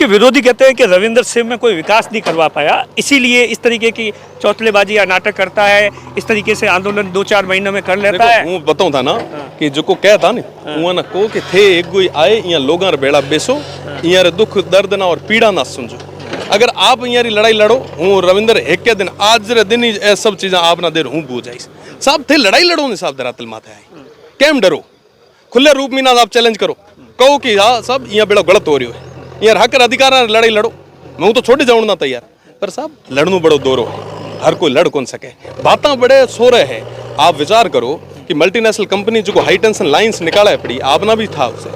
आपके विरोधी कहते हैं कि रविंद्र सिंह में कोई विकास नहीं करवा पाया, इसीलिए इस तरीके की चौतलेबाजी या नाटक करता है, इस तरीके से आंदोलन 2-4 महीनों में कर लेता है। हूँ बताऊँ था ना कि जो को कहता ना वो ना को कि थे एक कोई आए यहाँ लोगों बेड़ा बेसो यहाँ दुख दर्द ना और पीड़ा ना समझो। अगर आप यहाँ लड़ाई लड़ो हूँ रविंद्र एक के दिन आज रे दिन ही सब चीज़ें आप ना देर हूँ बूझ आई साहब थे लड़ाई लड़ो ने साहब धरातल माथे आई कैम डरो खुले रूप में ना आप चैलेंज करो कहो कि हाँ सब यहाँ बेड़ा गलत हो रही है यार हक अधिकार लड़ाई लड़ो मैं तो छोटे जाऊँ ना तैयार पर साहब लड़नू बड़ो दोरो हर कोई लड़ कौन सके बातें बड़े सो रहे हैं। आप विचार करो कि मल्टीनेशनल कंपनी जो हाई टेंशन लाइन्स निकाला है पड़ी आपना भी था उसे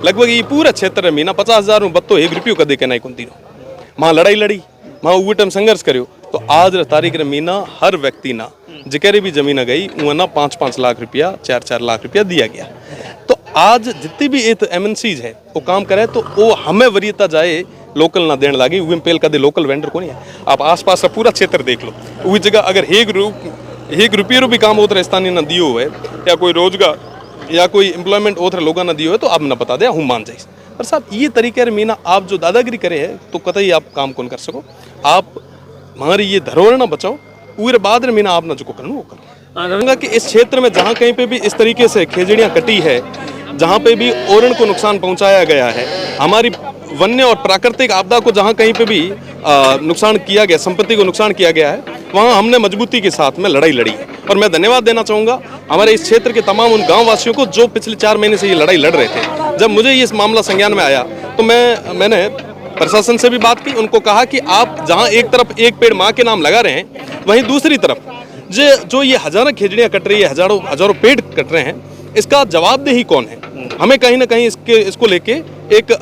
लगभग ये पूरे क्षेत्र में मीना 50,000 में बत्तो 1 रुपये कदे के नहीं कुंती माँ लड़ाई लड़ी माँ उस टाइम संघर्ष करो तो आज तारीख रे मीना हर व्यक्ति ना जिकेरे भी जमीन गई वह ना 5-5 लाख रुपया 4-4 लाख रुपया दिया गया। तो आज जितनी भी एक MNCs है वो काम करे तो वो हमें वरीयता जाए लोकल ना देने लगी वे पेल कदे लोकल वेंडर को नहीं है। आप आसपास का पूरा क्षेत्र देख लो वही जगह अगर 1 रुपये भी काम होता स्थानीय ना दियो है या कोई रोजगार या कोई एम्प्लॉयमेंट होता लोगों ना दियो है तो आप ना बता दे हूँ मान जाइए। पर साहब ये तरीके मीना आप जो दादागिरी करे है तो कतई आप काम कौन कर सको। आप हमारी ये धरोहर ना बचाओ पूरे बाद मीना आप ना जो करना वो करो कि इस क्षेत्र में जहाँ कहीं पे भी इस तरीके से खेजड़ियाँ कटी है जहाँ पे भी ओरण को नुकसान पहुँचाया गया है हमारी वन्य और प्राकृतिक आपदा को जहाँ कहीं पे भी नुकसान किया गया संपत्ति को नुकसान किया गया है वहाँ हमने मजबूती के साथ में लड़ाई लड़ी है। और मैं धन्यवाद देना चाहूँगा हमारे इस क्षेत्र के तमाम उन गाँव वासियों को जो पिछले 4 महीने से ये लड़ाई लड़ रहे थे। जब मुझे ये मामला संज्ञान में आया तो मैंने प्रशासन से भी बात की उनको कहा कि आप जहाँ एक तरफ एक पेड़ माँ के नाम लगा रहे हैं वहीं दूसरी तरफ जो ये हजारों खेजड़ियाँ कट रही है हजारों पेड़ कट रहे हैं इसका जवाबदेही कौन है। हमें कहीं ना कहीं इसको लेके एक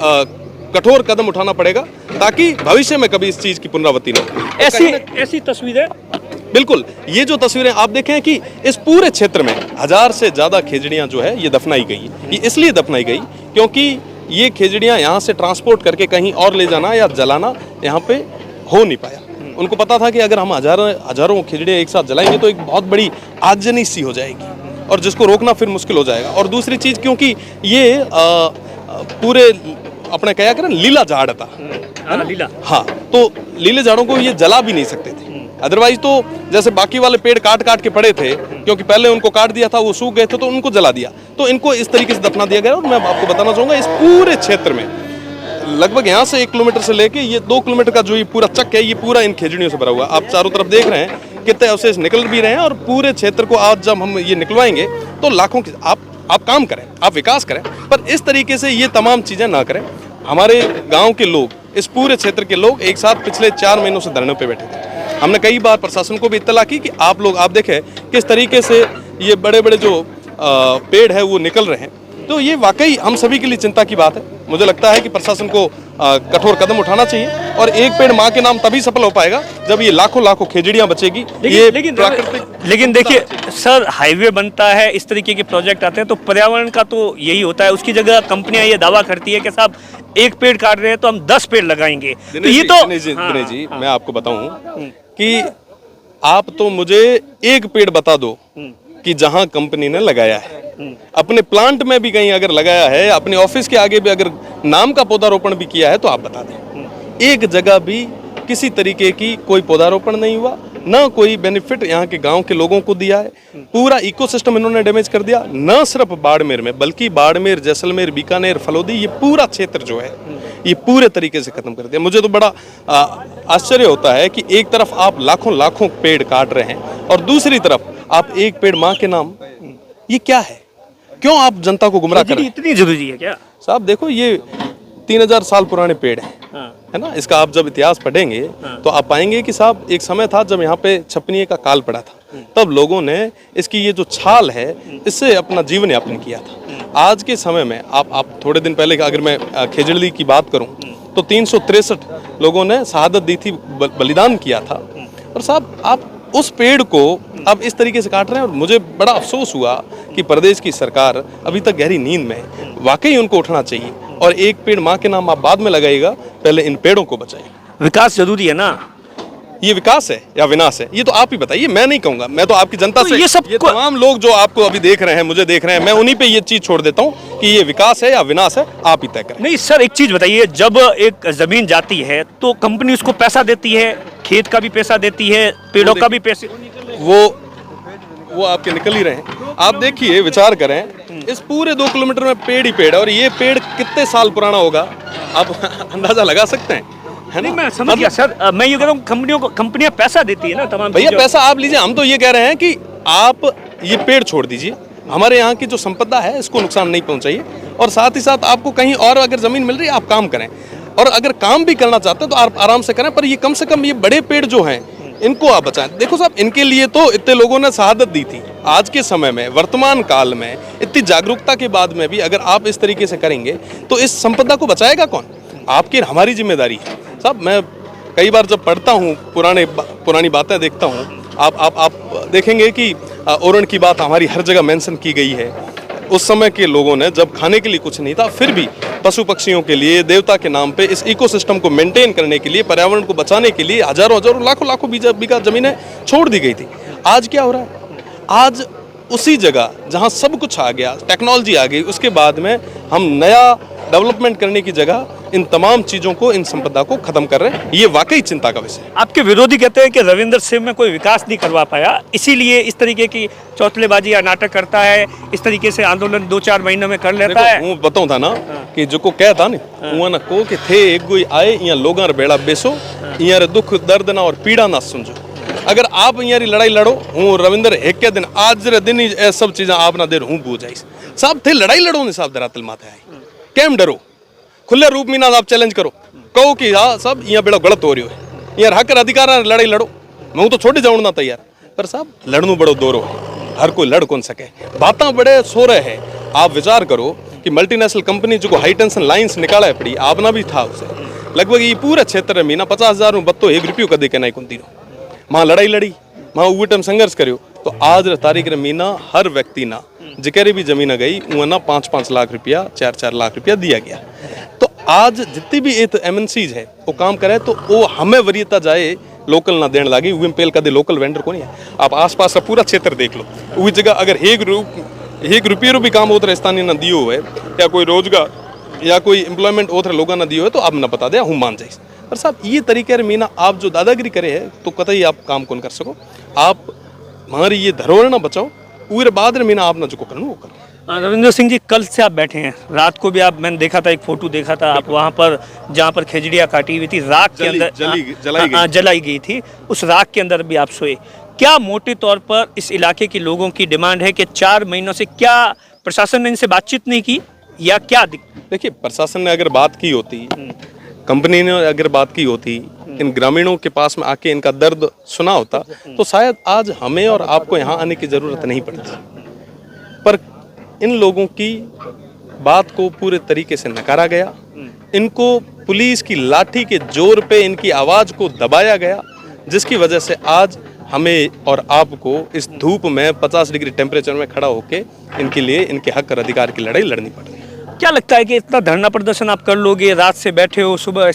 कठोर कदम उठाना पड़ेगा ताकि भविष्य में कभी इस चीज की पुनरावृत्ति न हो। ऐसी तस्वीरें बिल्कुल ये जो तस्वीरें आप देखें कि इस पूरे क्षेत्र में 1000 से ज्यादा खेजड़ियां जो है ये दफनाई गई। ये इसलिए दफनाई गई क्योंकि ये खेजड़ियां यहाँ से ट्रांसपोर्ट करके कहीं और ले जाना या जलाना यहाँ पे हो नहीं पाया। उनको पता था कि अगर हम हजारों खेजड़ियां एक साथ जलाएंगे तो एक बहुत बड़ी आगजनी सी हो जाएगी और जिसको रोकना फिर मुश्किल हो जाएगा। और दूसरी चीज क्योंकि ये पूरे अपने क्या करें लीला झाड़ था लीला हाँ तो लीले झाड़ों को ये जला भी नहीं सकते थे। अदरवाइज तो जैसे बाकी वाले पेड़ काट के पड़े थे क्योंकि पहले उनको काट दिया था वो सूख गए थे तो उनको जला दिया तो इनको इस तरीके से दफना दिया गया। और मैं आपको बताना चाहूँगा इस पूरे क्षेत्र में लगभग यहाँ से 1 किलोमीटर से लेके ये 2 किलोमीटर का जो ये पूरा चक है ये पूरा इन खेजड़ियों से भरा हुआ। आप चारों तरफ देख रहे हैं कितने अवशेष निकल भी रहे हैं और पूरे क्षेत्र को आज जब हम ये निकलवाएंगे तो लाखों की आप काम करें आप विकास करें पर इस तरीके से ये तमाम चीज़ें ना करें। हमारे गांव के लोग इस पूरे क्षेत्र के लोग एक साथ पिछले 4 महीनों से धरने पे बैठे थे। हमने कई बार प्रशासन को भी इत्तला की कि आप देखें किस तरीके से ये बड़े बड़े जो पेड़ है वो निकल रहे हैं। तो ये वाकई हम सभी के लिए चिंता की बात है। मुझे लगता है कि प्रशासन को कठोर कदम उठाना चाहिए और एक पेड़ माँ के नाम तभी सफल हो पाएगा जब ये लाखों खेजड़ियाँ बचेगी। लेकिन देखिए सर हाईवे बनता है इस तरीके के प्रोजेक्ट आते हैं तो पर्यावरण का तो यही होता है। उसकी जगह कंपनियां ये दावा करती है कि साहब 1 पेड़ काट रहे हैं तो हम 10 पेड़ लगाएंगे। तो ये तो दिनेश जी मैं आपको बताऊं कि आप तो मुझे 1 पेड़ बता दो कि जहां कंपनी ने लगाया है अपने प्लांट में भी कहीं अगर लगाया है अपने ऑफिस के आगे भी अगर नाम का पौधारोपण भी किया है तो आप बता दें। एक जगह भी किसी तरीके की कोई पौधारोपण नहीं हुआ ना कोई बेनिफिट यहाँ के गांव के लोगों को दिया है। पूरा इकोसिस्टम इन्होंने डैमेज कर दिया। न सिर्फ बाड़मेर में बल्कि बाड़मेर जैसलमेर बीकानेर फलोदी ये पूरा क्षेत्र जो है ये पूरे तरीके से खत्म कर दिया। मुझे तो बड़ा आश्चर्य होता है कि एक तरफ आप लाखों पेड़ काट रहे हैं और दूसरी तरफ आप 1 पेड़ माँ के नाम ये क्या है। क्यों आप जनता को गुमराह कर रहे हैं। इतनी जरूरी है क्या साहब। देखो ये 3000 साल पुराने पेड़ हैं है ना। इसका आप जब इतिहास पढ़ेंगे तो आप पाएंगे कि साहब एक समय था जब यहाँ पे छपनिये का काल पड़ा था तब लोगों ने इसकी ये जो छाल है इससे अपना जीवन यापन किया था। आज के समय में आप थोड़े दिन पहले अगर मैं खेजड़ी की बात करूं तो 363 लोगों ने शहादत दी थी बलिदान किया था। और साहब आप उस पेड़ को अब इस तरीके से काट रहे हैं और मुझे बड़ा अफसोस हुआ कि प्रदेश की सरकार अभी तक गहरी नींद में है। वाकई उनको उठना चाहिए और 1 पेड़ माँ के नाम आप बाद में लगाइएगा पहले इन पेड़ों को बचाइए। विकास जरूरी है ना। ये विकास है या विनाश है, ये तो आप ही बताइए, मैं नहीं कहूंगा। मैं तो आपकी जनता तो से, ये सब तमाम लोग जो आपको अभी देख रहे हैं, मुझे देख रहे हैं, मैं उन्हीं पे ये चीज छोड़ देता हूँ कि ये विकास है या विनाश है, आप ही तय करें। नहीं सर, एक चीज बताइए, जब एक जमीन जाती है तो कंपनी उसको पैसा देती है, खेत का भी पैसा देती है, पेड़ों का भी पैसे। वो आपके निकल ही रहे हैं। आप देखिए, विचार करें, इस पूरे 2 किलोमीटर में पेड़ ही पेड़ है, और ये पेड़ कितने साल पुराना होगा, आप अंदाजा लगा सकते हैं, है ना? नहीं, मैं समझ गया सर। मैं ये कह रहा हूँ कंपनियां पैसा देती है ना तमाम भैया, चीजों। पैसा आप लीजिए, हम तो ये कह रहे हैं कि आप ये पेड़ छोड़ दीजिए, हमारे यहाँ की जो संपदा है इसको नुकसान नहीं पहुंचाइए, और साथ ही साथ आपको कहीं और अगर जमीन मिल रही है आप काम करें, और अगर काम भी करना चाहते हैं तो आप आराम से करें, पर ये कम से कम ये बड़े पेड़ जो हैं इनको आप बचाएं। देखो साहब, इनके लिए तो इतने लोगों ने शहादत दी थी। आज के समय में, वर्तमान काल में, इतनी जागरूकता के बाद में भी अगर आप इस तरीके से करेंगे तो इस संपदा को बचाएगा कौन? आपकी हमारी जिम्मेदारी है साहब। मैं कई बार जब पढ़ता हूँ, पुरानी बातें देखता हूँ, आप देखेंगे कि ओरण की बात हमारी हर जगह मेंशन की गई है। उस समय के लोगों ने, जब खाने के लिए कुछ नहीं था, फिर भी पशु पक्षियों के लिए, देवता के नाम पे इस इकोसिस्टम को मेंटेन करने के लिए, पर्यावरण को बचाने के लिए हजारों हजारों लाखों बीघा जमीनें छोड़ दी गई थी। आज क्या हो रहा है? आज उसी जगह जहां सब कुछ आ गया, टेक्नोलॉजी आ गई, उसके बाद में हम नया डेवलपमेंट करने की जगह इन तमाम चीजों को, इन संपदा को खत्म कर रहे हैं। ये वाकई चिंता का विषय है। आपके विरोधी कहते हैं कि रविंद्र सिंह में कोई विकास नहीं करवा पाया, इसीलिए इस तरीके की चौतलेबाजी या नाटक करता है, इस तरीके से आंदोलन 2-4 महीनों में कर लेता है। वो बताऊं था ना कि जो को कहता ना, वो ना को कि थे एक कोई आए यहाँ लोगों रे बेड़ा बेसो, यहाँ रे दुख दर्द ना और पीड़ा ना समझो। अगर आप यहाँ लड़ाई लड़ो, हूँ रविंद्र एक के दिन, आज रे दिन ही ये सब चीजें आप ना देर हूँ बूझ आई साहब। थे लड़ाई लड़ो ने साहब, धरातल माथे आई, केम डरो, खुले रूप में ना आप चैलेंज करो, कहो कि हाँ सब यहाँ बेड़ा गलत हो रही हो, यार हक अधिकार लड़ाई लड़ो, मैं तो छोटे जाऊँ ना तैयार, पर साहब लड़नू बड़ो दोरो है, हर कोई लड़ कौन सके, बातें बड़े सो रहे हैं। आप विचार करो कि मल्टीनेशनल कंपनी जो हाई टेंशन लाइन्स निकाला है पड़ी, आपना भी था उसे, लगभग ये पूरा क्षेत्र में ना 50,000 में बत्तो 1 रुपये कदे के नहीं कुंती माँ लड़ाई लड़ी, माँ उगे टाइम संघर्ष करो, तो आज तारीख रे मीना हर व्यक्ति ना जिकेरे भी जमीन गई वह ना 5-5 लाख रुपया, 4-4 लाख रुपया दिया गया। तो आज जितनी भी एक MNCs है वो काम करे, तो वो हमें वरीयता जाए लोकल ना देने लगी, पेल का दे लोकल वेंडर को नहीं है। आप आसपास का पूरा क्षेत्र देख लो, वही जगह अगर 1 रुपये भी काम होता स्थानीय ना दियो है, या कोई रोजगार या कोई एम्प्लॉयमेंट होता लोगों ना दियो है, तो आप ना बता दे, हूँ मान जाइए। पर साहब ये तरीके रे मीना आप जो दादागिरी करे है, तो कतई आप काम कौन कर सको। आप हमारी ये धरोहर ना बचाओ, पूरे बाद रे मीना आप ना जो करना वो करो। रविंद्र सिंह जी, कल से आप बैठे हैं, रात को भी आप, मैंने देखा था, एक फोटो देखा था, आप वहाँ पर जहाँ पर खेजड़ियाँ काटी हुई थी, राख के अंदर जलाई गई थी, उस राख के अंदर भी आप सोए। क्या मोटे तौर पर इस इलाके के लोगों की डिमांड है कि 4 महीनों से क्या प्रशासन ने इनसे बातचीत नहीं की, या क्या? देखिए, प्रशासन ने अगर बात की होती, कंपनी ने अगर बात की होती, इन ग्रामीणों के पास में आके इनका दर्द सुना होता, तो शायद आज हमें और आपको यहाँ आने की जरूरत नहीं पड़ती। पर इन लोगों की बात को पूरे तरीके से नकारा गया, इनको पुलिस की लाठी के जोर पे इनकी आवाज को दबाया गया, जिसकी वजह से आज हमें और आपको इस धूप में 50 डिग्री टेम्परेचर में खड़ा होके इनके लिए, इनके हक और अधिकार की लड़ाई लड़नी पड़ रही है। क्या लगता है कि इतना धरना प्रदर्शन आप कर लोगे, रात से बैठे हो, सुबह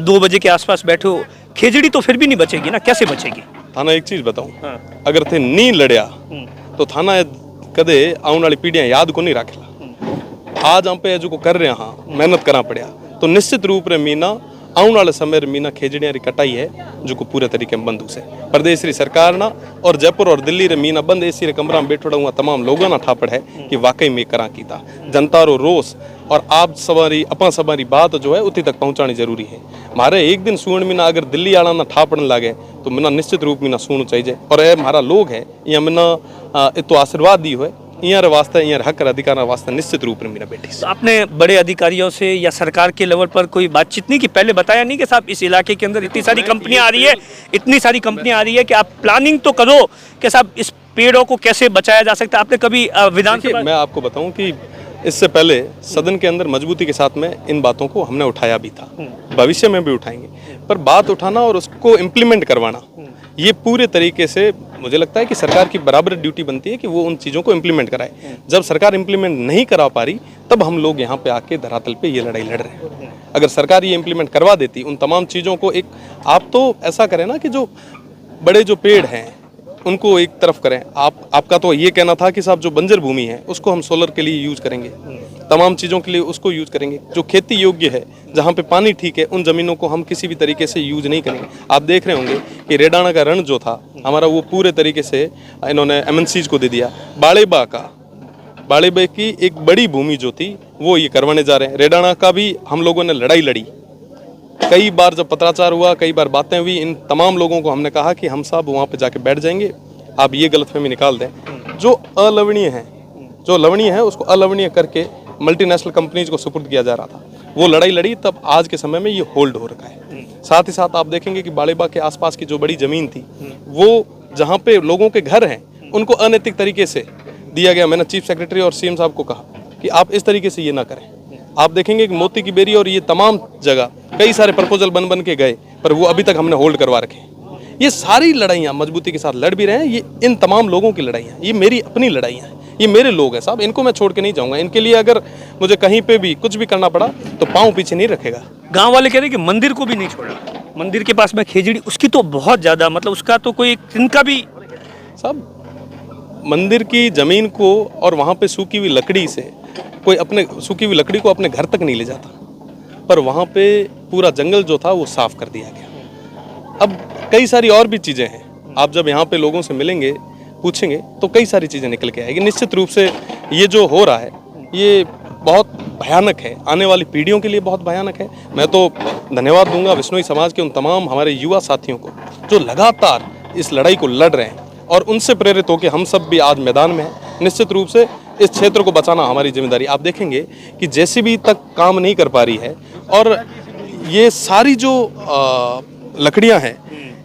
2 बजे के आसपास बैठे हो, खेजड़ी तो फिर भी नहीं बचेगी ना? कैसे बचेगी? थाना एक चीज बताऊं, अगर थे नी लड़िया तो थाना कदे आने वाली पीढ़ियां याद को नहीं रखेला। आज हम पे जो को कर रहे हैं, मेहनत करना पड़ा, तो निश्चित रूप रे मीना आने वाले समय मीना खेजड़ियां री कटाई है जो को पूरे तरीके में बंद हो से प्रदेश री सरकार ना, और जयपुर और दिल्ली रे मीना बंद एसी रे कमरा में बैठो हुआ तमाम लोगों ना ठापड़ है कि वाकई में करा कीता जनता रो रोस, और आप सवारी अपना सवारी बात जो है उतनी तक पहुंचानी जरूरी है। हमारे एक दिन सुन मीना अगर दिल्ली आना ना ठापड़न लगे, तो मीना निश्चित रूप मीना सुन चाहिए, और ये हमारा लोग है यहाँ मीना तो आशीर्वाद दी हुए यहाँ वास्ते, यहाँ हक अधिकार वास्ते निश्चित रूप में मेरा बेटी। तो आपने बड़े अधिकारियों से या सरकार के लेवल पर कोई बातचीत नहीं की? पहले बताया नहीं कि साहब इस इलाके के अंदर इतनी सारी कंपनियां आ रही है, इतनी सारी कंपनियां आ रही है कि आप प्लानिंग तो करो कि साहब इस पेड़ों को कैसे बचाया जा सकता है? आपने कभी विधानसभा? मैं आपको बताऊं कि इससे पहले सदन के अंदर मजबूती के साथ में इन बातों को हमने उठाया भी था, भविष्य में भी उठाएंगे, पर बात उठाना और उसको इम्प्लीमेंट करवाना, ये पूरे तरीके से मुझे लगता है कि सरकार की बराबर ड्यूटी बनती है कि वो उन चीज़ों को इम्प्लीमेंट कराए। जब सरकार इम्प्लीमेंट नहीं करा पा रही तब हम लोग यहाँ पे आके धरातल पे ये लड़ाई लड़ रहे हैं। अगर सरकार ये इम्प्लीमेंट करवा देती उन तमाम चीज़ों को, एक आप तो ऐसा करें ना कि जो बड़े जो पेड़ हैं उनको एक तरफ करें। आपका तो ये कहना था कि साहब जो बंजर भूमि है उसको हम सोलर के लिए यूज करेंगे, तमाम चीज़ों के लिए उसको यूज करेंगे। जो खेती योग्य है, जहाँ पे पानी ठीक है, उन ज़मीनों को हम किसी भी तरीके से यूज नहीं करेंगे। आप देख रहे होंगे कि रेडाना का रण जो था हमारा, वो पूरे तरीके से इन्होंने MNCs को दे दिया। बाड़ेबा की एक बड़ी भूमि जो थी वो ये करवाने जा रहे हैं। रेडाना का भी हम लोगों ने लड़ाई लड़ी, कई बार जब पत्राचार हुआ, कई बार बातें हुई, इन तमाम लोगों को हमने कहा कि हम सब वहाँ पे जाके बैठ जाएंगे, आप ये गलतफहमी निकाल दें। जो अलवणीय है, जो लवणीय है उसको अलवणीय करके मल्टीनेशनल कंपनीज को सुपुर्द किया जा रहा था। वो लड़ाई लड़ी, तब आज के समय में ये होल्ड हो रखा है। साथ ही साथ आप देखेंगे कि बाड़ेबा के आसपास की जो बड़ी जमीन थी, वो जहाँ पे लोगों के घर हैं, उनको अनैतिक तरीके से दिया गया। मैंने चीफ सेक्रेटरी और CM साहब को कहा कि आप इस तरीके से ये ना करें। आप देखेंगे कि मोती की बेरी और ये तमाम जगह कई सारे प्रपोजल बन के गए, पर वो अभी तक हमने होल्ड करवा रखे। ये सारी लड़ाइयाँ मजबूती के साथ लड़ भी रहे हैं। ये इन तमाम लोगों की लड़ाइयाँ, ये मेरी अपनी लड़ाइयाँ हैं, ये मेरे लोग हैं साहब, इनको मैं छोड़ के नहीं जाऊँगा। इनके लिए अगर मुझे कहीं पे भी कुछ भी करना पड़ा तो पाँव पीछे नहीं रखेगा। गांव वाले कह रहे हैं कि मंदिर को भी नहीं छोड़ा, मंदिर के पास में खेजड़ी, उसकी तो बहुत ज़्यादा, मतलब उसका तो कोई इनका भी साहब, मंदिर की ज़मीन को और वहाँ पे सूखी हुई लकड़ी से कोई अपने सूखी हुई लकड़ी को अपने घर तक नहीं ले जाता, पर वहाँ पे पूरा जंगल जो था वो साफ कर दिया गया। अब कई सारी और भी चीज़ें हैं, आप जब यहाँ पे लोगों से मिलेंगे, पूछेंगे तो कई सारी चीज़ें निकल के आएगी। निश्चित रूप से ये जो हो रहा है ये बहुत भयानक है, आने वाली पीढ़ियों के लिए बहुत भयानक है। मैं तो धन्यवाद दूंगा विश्नोई समाज के उन तमाम हमारे युवा साथियों को जो लगातार इस लड़ाई को लड़ रहे हैं, और उनसे प्रेरित होकर हम सब भी आज मैदान में हैं। निश्चित रूप से इस क्षेत्र को बचाना हमारी जिम्मेदारी। आप देखेंगे कि JCB तक काम नहीं कर पा रही है, और ये सारी जो लकड़ियां हैं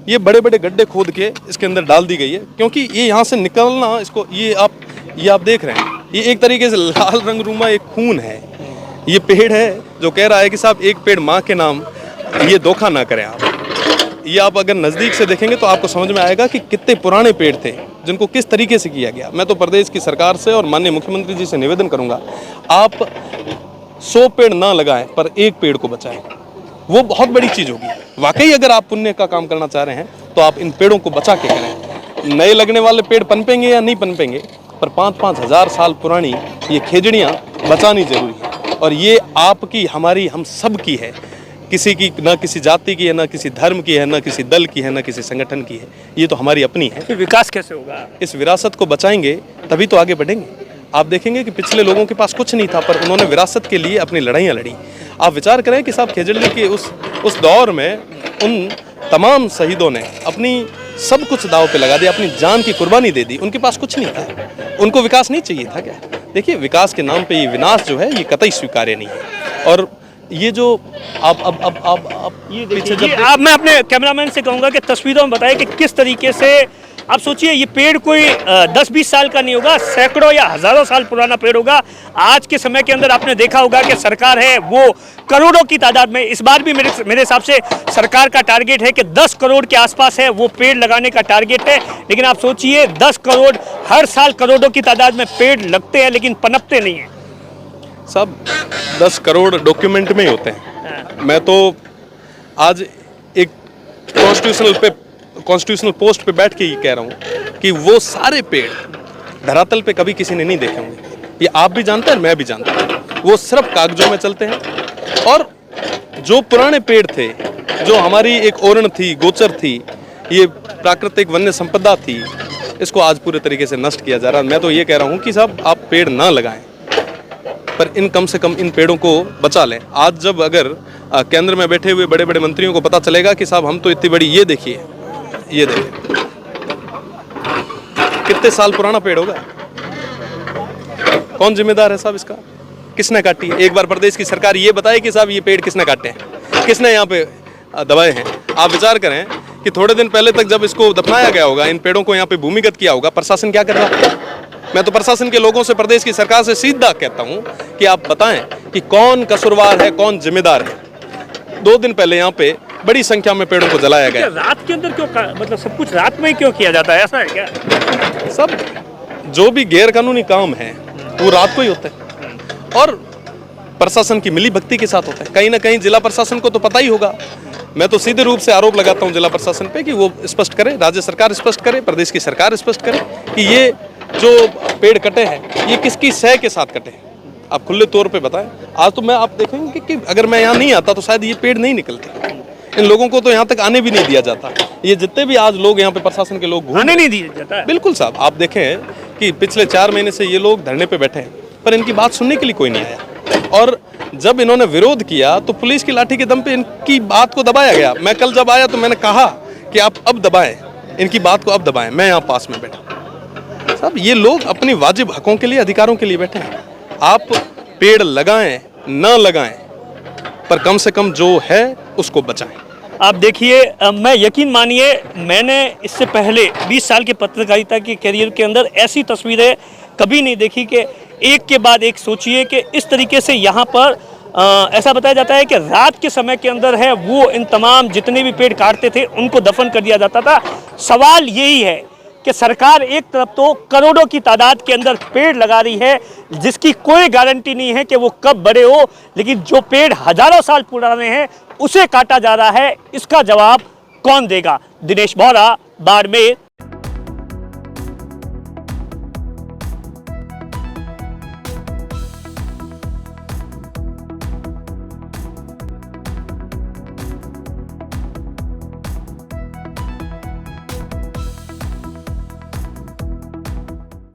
ये बड़े बड़े गड्ढे खोद के इसके अंदर डाल दी गई है, क्योंकि ये यहाँ से निकलना, इसको ये आप देख रहे हैं, ये एक तरीके से लाल रंगरूमा एक खून है। ये पेड़ है जो कह रहा है कि साहब एक पेड़ माँ के नाम, ये धोखा ना करें आप। ये आप अगर नज़दीक से देखेंगे तो आपको समझ में आएगा कि कितने पुराने पेड़ थे जिनको किस तरीके से किया गया। मैं तो प्रदेश की सरकार से और माननीय मुख्यमंत्री जी से निवेदन करूंगा, आप 100 पेड़ ना लगाएं पर एक पेड़ को बचाएं, वो बहुत बड़ी चीज़ होगी। वाकई अगर आप पुण्य का काम करना चाह रहे हैं तो आप इन पेड़ों को बचा के करें। नए लगने वाले पेड़ पनपेंगे या नहीं पनपेंगे, पर 5-5 हज़ार साल पुरानी ये खेजड़ियाँ बचानी जरूरी है, और ये आपकी, हमारी, हम सब की है। किसी की, ना किसी जाति की है, ना किसी धर्म की है, ना किसी दल की है, ना किसी संगठन की है, ये तो हमारी अपनी है। फिर विकास कैसे होगा? इस विरासत को बचाएंगे तभी तो आगे बढ़ेंगे। आप देखेंगे कि पिछले लोगों के पास कुछ नहीं था, पर उन्होंने विरासत के लिए अपनी लड़ाइयाँ लड़ी। आप विचार करें कि साहब खेजड़ी के उस दौर में उन तमाम शहीदों ने अपनी सब कुछ दाव पे लगा दिया, अपनी जान की कुर्बानी दे दी। उनके पास कुछ नहीं था, उनको विकास नहीं चाहिए था क्या? देखिए, विकास के नाम पे ये विनाश जो है ये कतई स्वीकार्य नहीं है। और ये जो आप ये पीछे जब आप, मैं अपने कैमरामैन से कहूँगा कि तस्वीरों में बताएं कि किस तरीके से, आप सोचिए ये पेड़ कोई 10-20 साल का नहीं होगा, सैकड़ों या हजारों साल पुराना पेड़ होगा। आज के समय के अंदर आपने देखा होगा कि सरकार है वो करोड़ों की तादाद में, इस बार भी मेरे हिसाब से सरकार का टारगेट है कि 10 करोड़ के आसपास है वो पेड़ लगाने का टारगेट है। लेकिन आप सोचिए 10 करोड़, हर साल करोड़ों की तादाद में पेड़ लगते हैं लेकिन पनपते नहीं हैं। सब 10 करोड़ डॉक्यूमेंट में ही होते हैं। मैं तो आज एक कॉन्स्टिट्यूशनल पोस्ट पे बैठ के ये कह रहा हूँ कि वो सारे पेड़ धरातल पे कभी किसी ने नहीं देखे होंगे। ये आप भी जानते हैं, मैं भी जानता हूँ। वो सिर्फ कागजों में चलते हैं, और जो पुराने पेड़ थे, जो हमारी एक ओरण थी, गोचर थी, ये प्राकृतिक वन्य संपदा थी, इसको आज पूरे तरीके से नष्ट किया जा रहा है। मैं तो ये कह रहा हूँ कि साहब आप पेड़ ना लगाएं, पर कम से कम इन पेड़ों को बचा लें। आज जब अगर केंद्र में बैठे हुए बड़े बड़े मंत्रियों को पता चलेगा कि साहब हम तो इतनी बड़ी, ये देखिए, ये देखिए कितने साल पुराना पेड़ होगा, कौन जिम्मेदार है साहब इसका? किसने काटी है? एक बार प्रदेश की सरकार ये बताए कि साहब ये पेड़ किसने काटे हैं, किसने यहाँ पे दबाए हैं। आप विचार करें कि थोड़े दिन पहले तक जब इसको दफनाया गया होगा, इन पेड़ों को यहाँ पे भूमिगत किया होगा, प्रशासन क्या कर रहा है? मैं तो प्रशासन के लोगों से, प्रदेश की सरकार से सीधा कहता हूँ कि आप बताएं कि कौन कसूरवार है, कौन जिम्मेदार है। 2 दिन पहले यहाँ पे बड़ी संख्या में पेड़ों को जलाया गया। रात के अंदर क्यों मतलब सब कुछ रात में ही क्यों किया जाता है, ऐसा है क्या? सब जो भी गैर कानूनी काम है वो रात को ही होते हैं और प्रशासन की मिली भक्ति के साथ होता है। कहीं ना कहीं जिला प्रशासन को तो पता ही होगा। मैं तो सीधे रूप से आरोप लगाता हूं जिला प्रशासन पे कि वो स्पष्ट करे, राज्य सरकार स्पष्ट करे, प्रदेश की सरकार स्पष्ट करे कि ये जो पेड़ कटे हैं ये किसकी सह के साथ कटे हैं। आप खुले तौर पे बताएं। आज तो मैं आप देखेंगे कि अगर मैं यहाँ नहीं आता तो शायद ये पेड़ नहीं निकलते। इन लोगों को तो यहाँ तक आने भी नहीं दिया जाता। ये जितने भी आज लोग यहाँ पे प्रशासन के लोग आने नहीं दिया जाता है। बिल्कुल साहब, आप देखें कि पिछले 4 महीने से ये लोग धरने पे बैठे हैं पर इनकी बात सुनने के लिए कोई नहीं आया। और जब इन्होंने विरोध किया तो पुलिस की लाठी के दम पे इनकी बात को दबाया गया। मैं कल जब आया तो मैंने कहा कि आप अब दबाएं, इनकी बात को अब दबाएं। मैं यहाँ पास में बैठा। साहब ये लोग अपनी वाजिब हकों के लिए, अधिकारों के लिए बैठे हैं। आप पेड़ लगाएं न लगाएं पर कम से कम जो है उसको बचाएं। आप देखिए, मैं यकीन मानिए मैंने इससे पहले 20 साल के पत्रकारिता के करियर के अंदर ऐसी तस्वीरें कभी नहीं देखी कि एक के बाद एक। सोचिए कि इस तरीके से यहाँ पर ऐसा बताया जाता है कि रात के समय के अंदर है वो इन तमाम जितने भी पेड़ काटते थे उनको दफन कर दिया जाता था। सवाल यही है कि सरकार एक तरफ तो करोड़ों की तादाद के अंदर पेड़ लगा रही है जिसकी कोई गारंटी नहीं है कि वो कब बड़े हो, लेकिन जो पेड़ हजारों साल पुराने हैं उसे काटा जा रहा है। इसका जवाब कौन देगा? दिनेश बोहरा, बाड़मेर।